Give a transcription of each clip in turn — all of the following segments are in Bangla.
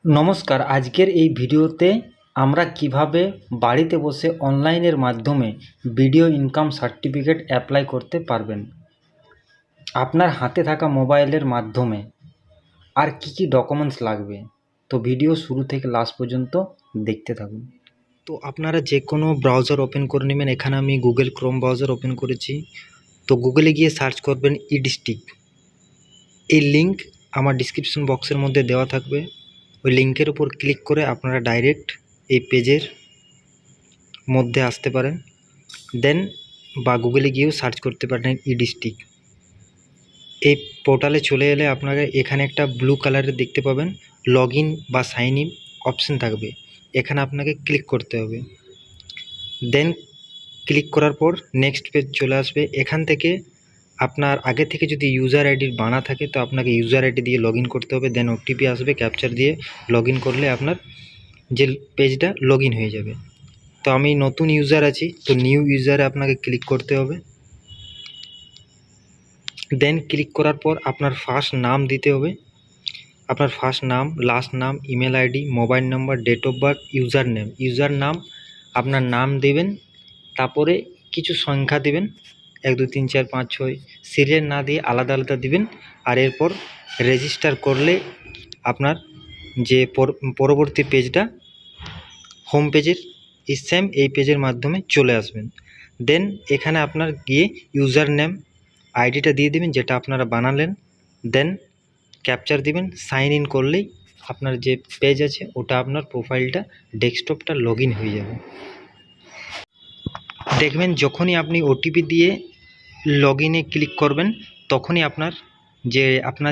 নমস্কার। আজকের এই ভিডিওতে আমরা কিভাবে বাড়িতে বসে অনলাইনের মাধ্যমে ভিডিও ইনকাম সার্টিফিকেট অ্যাপ্লাই করতে পারবেন আপনার হাতে থাকা মোবাইলের মাধ্যমে। আর কি কি ডকুমেন্টস লাগবে, তো ভিডিও শুরু থেকে লাস্ট পর্যন্ত দেখতে থাকুন। তো আপনারা যে কোনো ব্রাউজার ওপেন করে নেবেন। এখানে আমি গুগল ক্রোম ব্রাউজার ওপেন করেছি। তো গুগলে গিয়ে সার্চ করবেন ইডিস্ট্রিক্ট। এই লিঙ্ক আমার ডিসক্রিপশন বক্সের মধ্যে দেওয়া থাকবে। ওই লিঙ্কের উপর ক্লিক করে আপনারা ডাইরেক্ট এই পেজের মধ্যে আসতে পারেন। দেন বা গুগলে গিয়েও সার্চ করতে পারেন ইডিস্ট্রিক্ট। এই পোর্টালে চলে এলে আপনারা এখানে একটা ব্লু কালারের দেখতে পাবেন লগ ইন বা সাইন ইন অপশান থাকবে। এখানে আপনাকে ক্লিক করতে হবে। দেন ক্লিক করার পর নেক্সট পেজ চলে আসবে। এখান থেকে আপনার আগে থেকে যদি ইউজার আইডির বানা থাকে তো আপনাকে ইউজার আইডি দিয়ে লগ ইন করতে হবে। দেন ওটিপি আসবে, ক্যাপচার দিয়ে লগ ইন করলে আপনার যে পেজটা লগ ইন হয়ে যাবে। তো আমি নতুন ইউজার আছি, তো নিউ ইউজারে আপনাকে ক্লিক করতে হবে। দেন ক্লিক করার পর আপনার ফার্স্ট নাম দিতে হবে। আপনার ফার্স্ট নাম, লাস্ট নাম, email ID, mobile number, date of birth, user নাম আপনার নাম দেবেন। তারপরে কিছু সংখ্যা দেবেন, 1 2 3 4 5 6 সিরিয়াল না দিয়ে আলাদা আলাদা দিবেন। আর এরপর রেজিস্টার করলে আপনার যে পরবর্তী পেজটা হোম পেজের সেম এই পেজের মাধ্যমে চলে আসবেন। দেন এখানে আপনার গিয়ে ইউজার নেম আইডিটা দিয়ে দেবেন যেটা আপনারা বানালেন। দেন ক্যাপচার দিবেন, সাইন ইন করলেই আপনার যে পেজ আছে ওটা আপনার প্রোফাইলটা ডেস্কটপটা লগ ইন হয়ে যাবে। দেখবেন যখনই আপনি ওটিপি দিয়ে লগ ইনে ক্লিক করবেন তখনই আপনার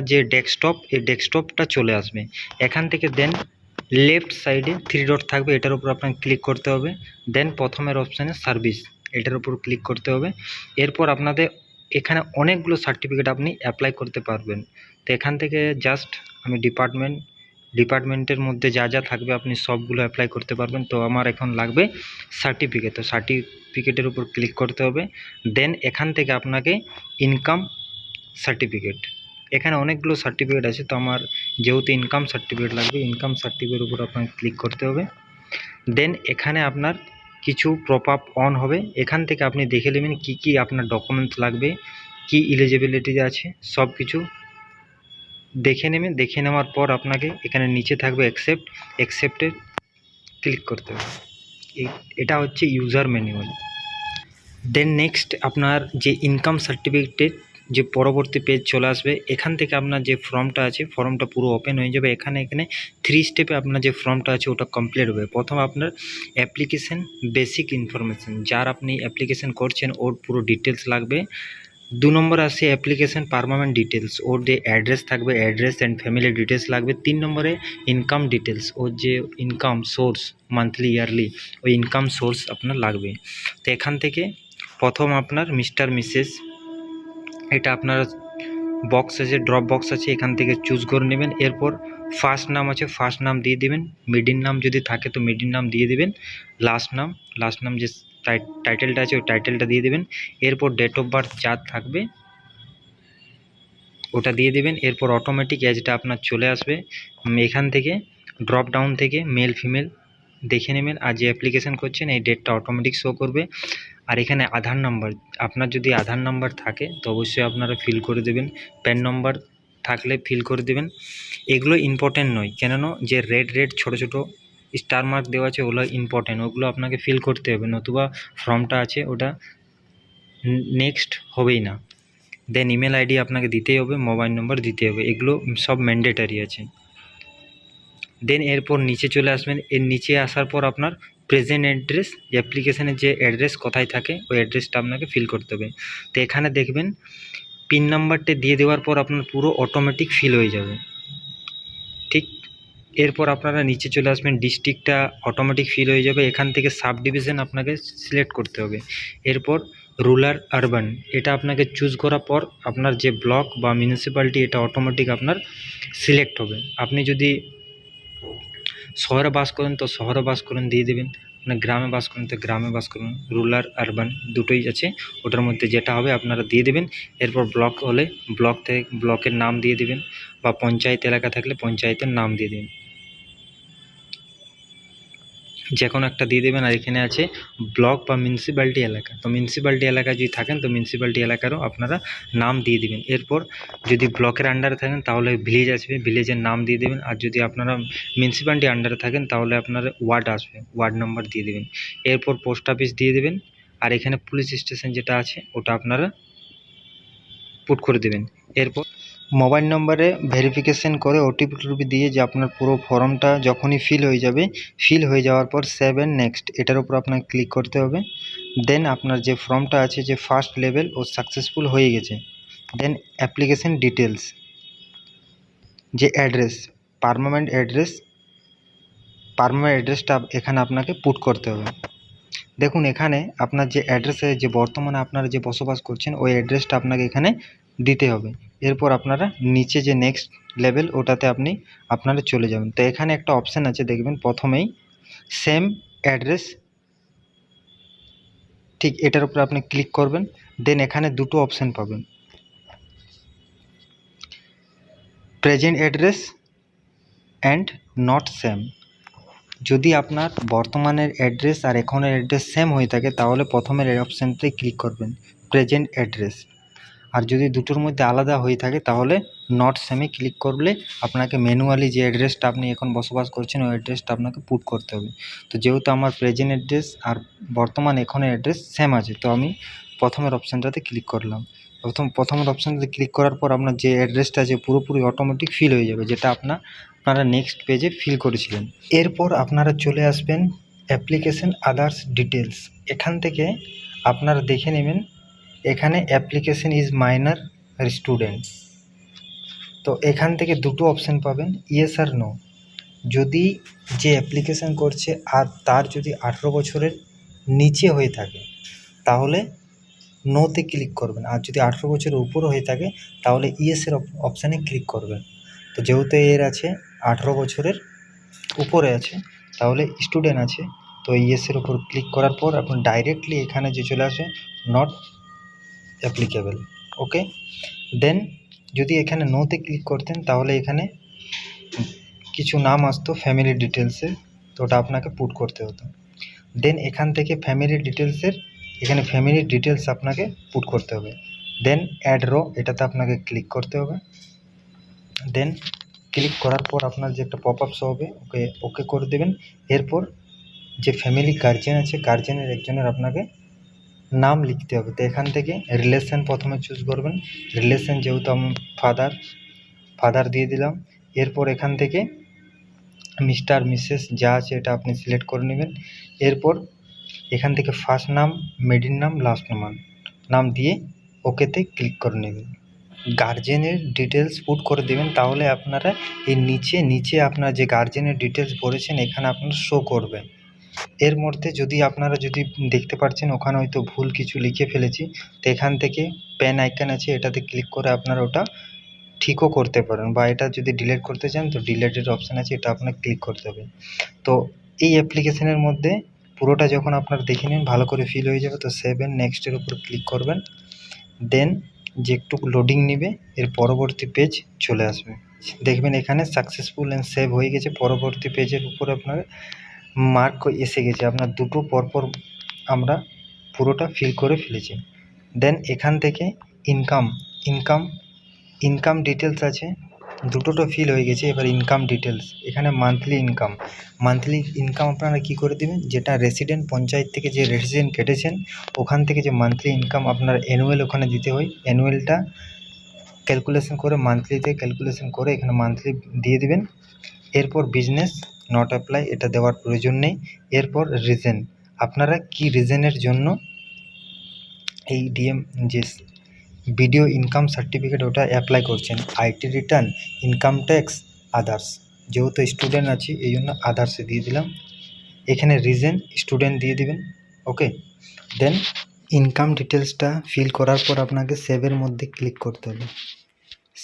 যে ডেস্কটপ এই ডেস্কটপটা চলে আসবে। এখান থেকে দেন লেফট সাইডে 3 ডট থাকবে, এটার উপর আপনাকে ক্লিক করতে হবে। দেন প্রথমের অপশানে সার্ভিস, এটার উপর ক্লিক করতে হবে। এরপর আপনাদের এখানে অনেকগুলো সার্টিফিকেট আপনি অ্যাপ্লাই করতে পারবেন। তো এখান থেকে জাস্ট আমি ডিপার্টমেন্টের মধ্যে যা যা থাকবে আপনি সবগুলো অ্যাপ্লাই করতে পারবেন। তো আমার এখন লাগবে সার্টিফিকেট, তো সার্টিফিকেটের উপর ক্লিক করতে হবে। দেন এখান থেকে আপনাকে ইনকাম সার্টিফিকেট, এখানে অনেকগুলো সার্টিফিকেট আছে, তো আমার যেহেতু ইনকাম সার্টিফিকেট লাগবে, ইনকাম সার্টিফিকেটের উপর আপনাকে ক্লিক করতে হবে। দেন এখানে আপনার কিছু পপ আপ অন হবে, এখান থেকে আপনি দেখে নেবেন কি কি আপনার ডকুমেন্টস লাগবে, কি এলিজিবিলিটি আছে সব কিছু দেখে নেবেন। দেখে নেওয়ার পর আপনাকে এখানে নিচে থাকবে অ্যাকসেপ্টে ক্লিক করতে হবে। এটা হচ্ছে ইউজার ম্যানুয়াল। দেন নেক্সট আপনার যে ইনকাম সার্টিফিকেটের যে পরবর্তী পেজ চলে আসবে। এখান থেকে আপনার যে ফর্মটা আছে ফর্মটা পুরো ওপেন হয়ে যাবে। এখানে 3 স্টেপে আপনার যে ফর্মটা আছে ওটা কমপ্লিট হবে। প্রথম আপনার অ্যাপ্লিকেশন বেসিক ইনফরমেশান, যার আপনি অ্যাপ্লিকেশন করছেন ওর পুরো ডিটেলস লাগবে। 2 নম্বরে আসে অ্যাপ্লিকেশন পারমানেন্ট ডিটেলস, ওর যে অ্যাড্রেস থাকবে অ্যাড্রেস অ্যান্ড ফ্যামিলি ডিটেলস লাগবে। 3 নম্বরে ইনকাম ডিটেলস, ওর যে ইনকাম সোর্স মান্থলি ইয়ারলি ওই ইনকাম সোর্স আপনার লাগবে। তো এখান থেকে প্রথম আপনার মিস্টার মিসেস, এটা আপনার বক্স আছে, ড্রপ বক্স আছে, এখান থেকে চুজ করে নেবেন। এরপর ফার্স্ট নাম আছে, ফার্স্ট নাম দিয়ে দেবেন। মিডিল নাম যদি থাকে তো মিডিল নাম দিয়ে দেবেন। লাস্ট নাম যে টাইটেলটা আছে ওই টাইটেলটা দিয়ে দেবেন। এরপর ডেট অফ বার্থ যা থাকবে ওটা দিয়ে দেবেন। এরপর অটোমেটিক এজটা আপনার চলে আসবে। এখান থেকে ড্রপ ডাউন থেকে মেল ফিমেল দেখে নেবেন। আর যে অ্যাপ্লিকেশান করছেন এই ডেটটা অটোমেটিক শো করবে। আর এখানে আধার নাম্বার, আপনার যদি আধার নাম্বার থাকে তো অবশ্যই আপনারা ফিল করে দেবেন। প্যান নম্বর থাকলে ফিল করে দেবেন। এগুলো ইম্পর্টেন্ট নয়, কেননা যে রেড ছোট ছোট স্টার মার্ক দেওয়া আছে ওগুলো ইম্পর্টেন্ট, ওগুলো আপনাকে ফিল করতে হবে, নতুবা ফর্মটা আছে ওটা নেক্সট হবেই না। দেন ইমেল আইডি আপনাকে দিতেই হবে, মোবাইল নম্বর দিতে হবে, এগুলো সব ম্যান্ডেটারি আছে। দেন এরপর নিচে চলে আসবেন। এর নিচে আসার পর আপনার প্রেজেন্ট অ্যাড্রেস, অ্যাপ্লিকেশানের যে অ্যাড্রেস কোথায় থাকে ওই অ্যাড্রেসটা আপনাকে ফিল করতে হবে। তো এখানে দেখবেন পিন নাম্বারটা দিয়ে দেওয়ার পর আপনার পুরো অটোমেটিক ফিল হয়ে যাবে। ঠিক এরপর আপনারা নিচে চলে আসবেন, ডিস্ট্রিক্টটা অটোমেটিক ফিল হয়ে যাবে। এখান থেকে সাব ডিভিশন আপনাকে সিলেক্ট করতে হবে। এরপর রুরাল আরবান এটা আপনাকে চুজ করার পর আপনার যে ব্লক বা মিউনিসিপ্যালিটি এটা অটোমেটিক আপনার সিলেক্ট হবে। আপনি যদি শহরে বাস করেন তো শহরে বাস করেন দিয়ে দেবেন, মানে গ্রামে বাস করেন তো গ্রামে বাস করুন। রুরাল আরবান দুটোই আছে, ওটার মধ্যে যেটা হবে আপনারা দিয়ে দেবেন। এরপর ব্লক হলে ব্লকের নাম দিয়ে দেবেন, বা পঞ্চায়েত এলাকা থাকলে পঞ্চায়েতের নাম দিয়ে দেবেন। যে কোনো একটা দিয়ে দেবেন। আর এখানে আছে ব্লক বা মিউনিসিপ্যালিটি এলাকা, তো মিউনিসিপ্যালিটি এলাকায় যদি থাকেন তো মিউনিসিপ্যালিটি এলাকারও আপনারা নাম দিয়ে দিবেন। এরপর যদি ব্লকের আন্ডারে থাকেন তাহলে ভিলেজ আসবে, ভিলেজের নাম দিয়ে দেবেন। আর যদি আপনারা মিউনিসিপ্যালিটি আন্ডারে থাকেন তাহলে আপনার ওয়ার্ড আসবে, ওয়ার্ড নাম্বার দিয়ে দেবেন। এরপর পোস্ট অফিস দিয়ে দেবেন। আর এখানে পুলিশ স্টেশন যেটা আছে ওটা আপনারা পুট করে দেবেন। এরপর মোবাইল নম্বরে ভেরিফিকেশন করে ওটিপি দিয়ে যে আপনার পুরো ফর্মটা যখনই ফিল হয়ে যাবে, ফিল হয়ে যাওয়ার পর সেভ অ্যান্ড নেক্সট এটার উপর আপনাকে ক্লিক করতে হবে। দেন আপনার যে ফর্মটা আছে যে ফার্স্ট লেভেল ও সাকসেসফুল হয়ে গেছে। দেন অ্যাপ্লিকেশন ডিটেলস, যে অ্যাড্রেস, পার্মানেন্ট অ্যাড্রেসটা এখানে আপনাকে পুট করতে হবে। দেখুন এখানে আপনার যে অ্যাড্রেসে যে বর্তমানে আপনারা যে বসবাস করছেন ওই অ্যাড্রেসটা আপনাকে এখানে দিতে হবে। এরপর আপনারা নিচে যে নেক্সট লেভেল ওটাতে আপনারা চলে যাবেন। তো এখানে একটা অপশান আছে দেখবেন প্রথমেই সেম অ্যাড্রেস, ঠিক এটার উপরে আপনি ক্লিক করবেন। দেন এখানে দুটো অপশান পাবেন, present address and not same. যদি আপনার বর্তমানের অ্যাড্রেস আর এখনের অ্যাড্রেস সেম হয়ে থাকে তাহলে প্রথমের এই অপশানটাই ক্লিক করবেন, প্রেজেন্ট অ্যাড্রেস। আর যদি দুটোর মধ্যে আলাদা হয়ে থাকে তাহলে নট সেমে ক্লিক করলে আপনাকে ম্যানুয়ালি যে অ্যাড্রেসটা আপনি এখন বসবাস করছেন ওই অ্যাড্রেসটা আপনাকে পুট করতে হবে। তো যেহেতু আমার প্রেজেন্ট অ্যাড্রেস আর বর্তমান এখনের অ্যাড্রেস সেম আছে, তো আমি প্রথমের অপশানটাতে ক্লিক করলাম। প্রথমের অপশানটাতে ক্লিক করার পর আপনার যে অ্যাড্রেসটা আছে পুরোপুরি অটোমেটিক ফিল হয়ে যাবে, যেটা আপনারা নেক্সট পেজে ফিল করেছিলেন। এরপর আপনারা চলে আসবেন অ্যাপ্লিকেশন আদার্স ডিটেলস। এখান থেকে আপনারা দেখে নেবেন এখানে অ্যাপ্লিকেশন ইজ মাইনর স্টুডেন্ট। তো এখান থেকে দুটো অপশান পাবেন, ইয়েস আর নো। যদি যে অ্যাপ্লিকেশান করছে আর তার যদি 18 বছরের নিচে হয়ে থাকে তাহলে নোতে ক্লিক করবেন। আর যদি 18 বছরের উপরে হয়ে থাকে তাহলে ইয়েসের অপশানে ক্লিক করবেন। তো যেহেতু এর আছে 18 বছরের উপরে আছে তাহলে স্টুডেন্ট আছে, তো ইয়েসের উপর ক্লিক করার পর আপনার ডাইরেক্টলি এখানে যে চলে আসে নট অ্যাপ্লিকেবল। ওকে, দেন যদি এখানে নোতে ক্লিক করতেন তাহলে এখানে কিছু নাম আসতো ফ্যামিলি ডিটেলসে, তো ওটা আপনাকে পুট করতে হতো। দেন এখান থেকে ফ্যামিলি ডিটেলসের এখানে ফ্যামিলি ডিটেলস আপনাকে পুট করতে হবে। দেন অ্যাড রো এটাতে আপনাকে ক্লিক করতে হবে। দেন ক্লিক করার পর আপনার যে একটা পপ আপ শো হবে ওকে করে দেবেন। এরপর যে ফ্যামিলি গার্জেন আছে গার্জেনের একজনের আপনাকে নাম লিখতে হবে। তো এখান থেকে রিলেশন প্রথমে চুজ করবেন, রিলেশন যেহেতু আমি ফাদার দিয়ে দিলাম। এরপর এখান থেকে মিস্টার মিসেস যা আছে এটা আপনি সিলেক্ট করে নেবেন। এরপর এখান থেকে ফার্স্ট নাম, মিডল নাম, লাস্ট নাম দিয়ে ওকেতে ক্লিক করে নেবেন। গার্জেনের ডিটেলস পুট করে দেবেন, তাহলে আপনারা এই নিচে আপনার যে গার্জেনের ডিটেলস ভরেছেন এখানে আপনার শো করবে। এর মধ্যে যদি আপনারা দেখতে পাচ্ছেন ওখানে হয়তো ভুল কিছু লিখে ফেলেছি, তো এখান থেকে পেন আইকন আছে এটাতে ক্লিক করে আপনারা ওটা ঠিকও করতে পারেন, বা এটা যদি ডিলিট করতে চান তো ডিলিটের অপশান আছে এটা আপনাকে ক্লিক করতে হবে। তো এই অ্যাপ্লিকেশনের মধ্যে পুরোটা যখন আপনারা দেখে নিন ভালো করে ফিল হয়ে যাবে তো সেভ অ্যান্ড নেক্সটের উপর ক্লিক করবেন। দেন যে একটু লোডিং নেবে এর পরবর্তী পেজ চলে আসবে। দেখবেন এখানে সাকসেসফুল অ্যান্ড সেভ হয়ে গেছে। পরবর্তী পেজের উপর আপনার মার্ক এসে গেছে, আপনার দুটো পরপর আমরা পুরোটা ফিল করে ফেলেছি। দেন এখান থেকে ইনকাম ডিটেলস আছে, দুটোটা ফিল হয়ে গেছে। এবার ইনকাম ডিটেলস এখানে মান্থলি ইনকাম আপনারা কী করে দেবেন, যেটা রেসিডেন্ট পঞ্চায়েত থেকে যে রেসিডেন্ট কেটেছেন ওখান থেকে যে মান্থলি ইনকাম আপনার অ্যানুয়াল ওখানে দিতে হয়, অ্যানুয়ালটা ক্যালকুলেশন করে মান্থলিতে ক্যালকুলেশন করে এখানে মান্থলি দিয়ে দিবেন। এরপর বিজনেস নট অ্যাপ্লাই এটা দেওয়ার প্রয়োজন নেই। এরপর রিজন, আপনারা কি রিজনের জন্য এই যে ভিডিও ইনকাম সার্টিফিকেট ওটা অ্যাপ্লাই করছেন, IT return, income tax, others. যেহেতু স্টুডেন্ট আছি এই জন্য আদার্সে দিয়ে দিলাম। এখানে রিজন স্টুডেন্ট দিয়ে দিবেন। ওকে, দেন ইনকাম ডিটেলসটা ফিল করার পর আপনাকে সেভের মধ্যে ক্লিক করতে হবে।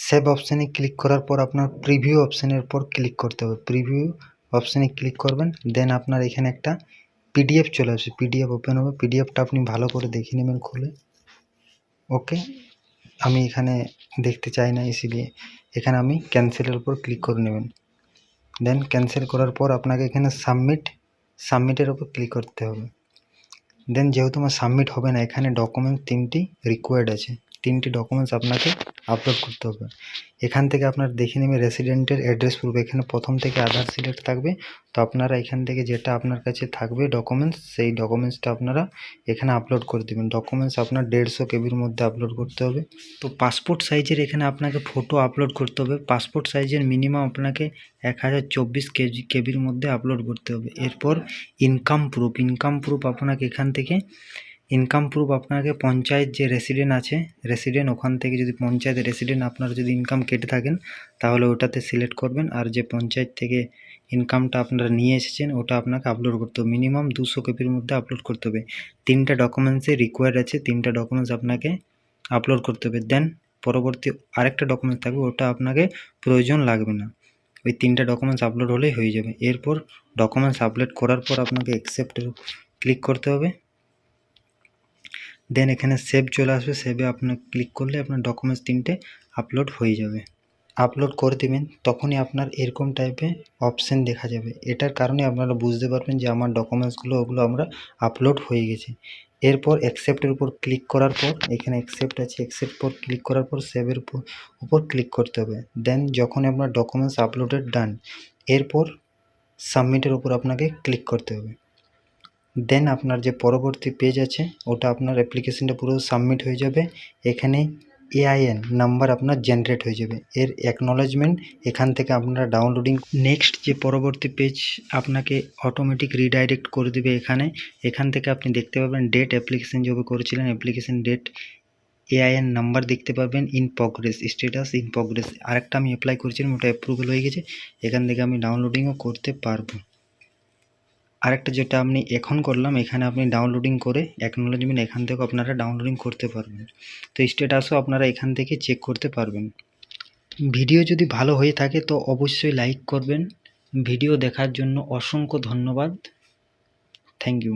সেভ অপশানে ক্লিক করার পর আপনার প্রিভিউ অপশানের উপর ক্লিক করতে হবে। প্রিভিউ অপশানে ক্লিক করবেন। দেন আপনার এখানে একটা পিডিএফ চলে আসবে, পিডিএফ ওপেন হবে। পিডিএফটা আপনি ভালো করে দেখে নেবেন খুলে। ওকে, আমি এখানে দেখতে চাই না ইসিলিয়ে এখানে আমি ক্যান্সেলের উপর ক্লিক করে নেবেন। দেন ক্যান্সেল করার পর আপনাকে এখানে সাবমিট সাবমিটের ওপর ক্লিক করতে হবে। দেন যেহেতু আমার সাবমিট হবে না, এখানে ডকুমেন্ট 3টি রিকোয়ার্ড আছে, 3টি ডকুমেন্টস আপনাকে আপলোড করতে হবে। এখান থেকে আপনার দেখে নেবে রেসিডেন্টের অ্যাড্রেস প্রুফ, এখানে প্রথম থেকে আধার সিলেক্ট থাকবে। তো আপনারা এখান থেকে যেটা আপনার কাছে থাকবে ডকুমেন্টস, সেই ডকুমেন্টসটা আপনারা এখানে আপলোড করে দেবেন। ডকুমেন্টস আপনার 150 কেবির মধ্যে আপলোড করতে হবে। তো পাসপোর্ট সাইজের এখানে আপনাকে ফটো আপলোড করতে হবে। পাসপোর্ট সাইজের মিনিমাম আপনাকে 1024 কেবির মধ্যে আপলোড করতে হবে। এরপর ইনকাম প্রুফ আপনাকে এখান থেকে আপনাকে পঞ্চায়েত যে রেসিডেন্ট আছে, ওখান থেকে যদি পঞ্চায়েতের রেসিডেন্ট আপনারা যদি ইনকাম কেটে থাকেন তাহলে ওটাতে সিলেক্ট করবেন, আর যে পঞ্চায়েত থেকে ইনকামটা আপনারা নিয়ে এসেছেন ওটা আপনাকে আপলোড করতে হবে। মিনিমাম 200 কেবির মধ্যে আপলোড করতে হবে। 3টা ডকুমেন্টসে রিকোয়ার্ড আছে, 3টা ডকুমেন্টস আপনাকে আপলোড করতে হবে। দেন পরবর্তী আরেকটা ডকুমেন্টস থাকবে, ওটা আপনাকে প্রয়োজন লাগবে না, ওই 3টা ডকুমেন্টস আপলোড হলেই হয়ে যাবে। এরপর ডকুমেন্টস আপলোড করার পর আপনাকে অ্যাকসেপ্টের ক্লিক করতে হবে। দেন এখানে সেভ চলে আসবে, সেভে আপনার ক্লিক করলে আপনার ডকুমেন্টস 3টে আপলোড হয়ে যাবে। আপলোড করে দেবেন, তখনই আপনার এরকম টাইপের অপশান দেখা যাবে। এটার কারণে আপনারা বুঝতে পারবেন যে আমার ডকুমেন্টসগুলো ওগুলো আমরা আপলোড হয়ে গেছে। এরপর অ্যাকসেপ্টের উপর ক্লিক করার পর এখানে অ্যাকসেপ্ট আছে, অ্যাকসেপ্ট পর ক্লিক করার পর সেভের উপর ক্লিক করতে হবে। দেন যখন আপনার ডকুমেন্টস আপলোডেড ডান, এরপর সাবমিটের উপর আপনাকে ক্লিক করতে হবে। দেন আপনার যে পরবর্তী পেজ আছে ওটা আপনার অ্যাপ্লিকেশনটা পুরো সাবমিট হয়ে যাবে। এখানে AIN নাম্বার আপনার জেনারেট হয়ে যাবে, এর অ্যাকনলেজমেন্ট এখান থেকে আপনারা ডাউনলোডিং। নেক্সট যে পরবর্তী পেজ আপনাকে অটোমেটিক রিডাইরেক্ট করে দেবে। এখান থেকে আপনি দেখতে পাবেন ডেট, অ্যাপ্লিকেশন যবে করেছিলেন অ্যাপ্লিকেশন ডেট, AIN নাম্বার দেখতে পাবেন, in progress, status in progress. আরেকটা আমি অ্যাপ্লাই করেছিলাম ওটা অ্যাপ্রুভাল হয়ে গেছে, এখান থেকে আমি ডাউনলোডিংও করতে পারবো। আরেকটা যেটা আমি এখন করলাম, এখানে আপনি ডাউনলোডিং করে অ্যাকনলেজমেন্ট এখান থেকে আপনারা ডাউনলোডিং করতে পারবেন। তো স্ট্যাটাসও আপনারা এখান থেকে চেক করতে পারবেন। ভিডিও যদি ভালো হয়ে থাকে তো অবশ্যই লাইক করবেন। ভিডিও দেখার জন্য অসংখ্য ধন্যবাদ। Thank you.